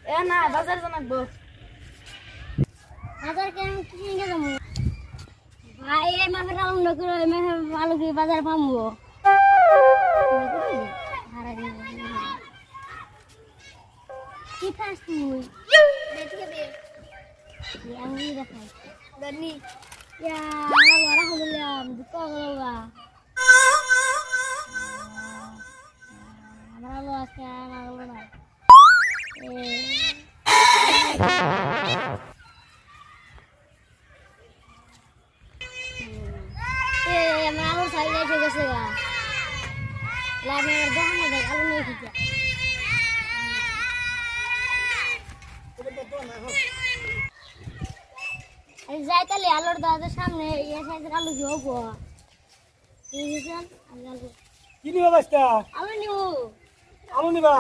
এ না বাজার জানাবো বাজার কেন কি নিয়ে যাবো ভাই এই মাফের আলু নকর এই মাফের আলু কি বাজার পামু কি খাস তুই দেখে দে আমি দেখাই দনি ইয়া বড় হলাম দুটো গলবা আমরা আলু আছে আমার আলু না আমরা আলু সাইজ এসে গেছে গা লামের দোকানে যাই আলু নিয়ে এসেছি এই যাই তাহলে আলুর দাদার সামনে এই সাইজের আলু কি হবো কি নিবা বাস্তা আলু নিবো আলু নিবা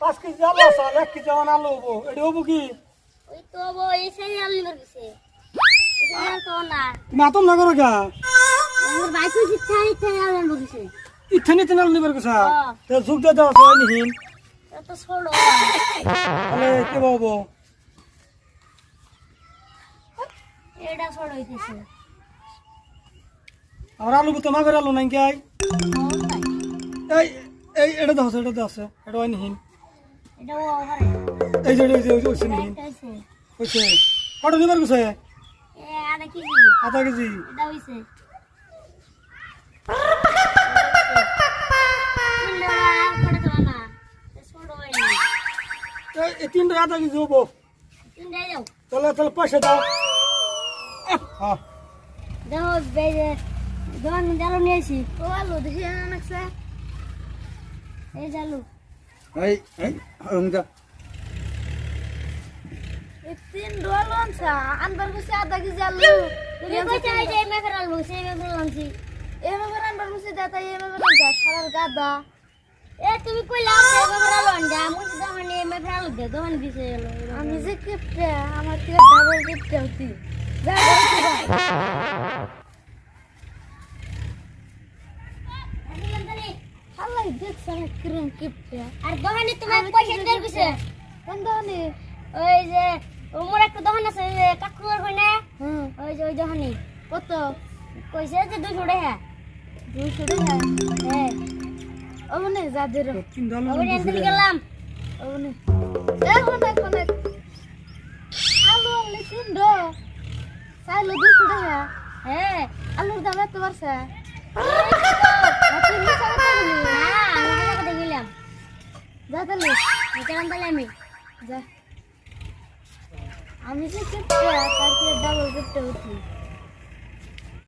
5 কেজি আলু আছে 1 কেজি আলু হবো এটা হবো কি ওই তো হবো এই সাইজের আলু নিবার গেছে তো না তুমি আতম না করো গা আমার বাইকু ইচ্ছা আলু নিবার গেছে ইথানি তেনাল নিবার কথা হ্যাঁ। তে যুগ দে দাও হয় নিহিন তো ছোড়ো তাহলে কি বাবু এটা ছোড়ো হইতেছে আর আলু তো মাগের আলু নাই গাই এই এই এটা দাও এটা হয় নিহিন এটা ও আরে এই যে ওইছে নিহিন ওইছে কত নিবার কথা এ আধা কেজি আধা কেজি এটা হইছে এই তিনটা আধা কেজি হবো তাহলে পয়সা দাও হ্যাঁ দেখো দোকান জালু নিয়েছি ও আলু দেখি আনছে এই জালু এই এই যা এই তিন ডল আনছা আনবার গেছে আধা কেজি আলু তুমি কইতে এই যে মেঘের আলু সেই মেঘের আনছি এভাবে আনবার গেছে দাদা এভাবে আনছা সারার গাদা এ তুমি কইলা এই মেঘের আলু আনজা আমি তো দোকানে মেঘের আলু দে দোকান দিছে আমি যে কিপটে আমার থেকে ডাবল কিপটে হতি যা আল্লাহ দেখছ কিরম কিপটে আর দোকানে তোমার পয়সা দিয়ে গেছে কোন দোকানে ওই যে মোর একটা দোকান আছে যে কাকুর কইনা ওই যে ওই দোকানে কত কইছে যে 200 টাকা 200 টাকা হ্যাঁ ওমনে যাদের তিনটা ওই এনে গেলাম ওমনে কোনে আলু আনলে তিন ড চাইলো 200 টাকা হ্যাঁ আলুর দাম এত বাড়ছে গেলাম যা তাহলে আমি যা আমি যে কিপটে তার ডাবল কিপটে হচ্ছি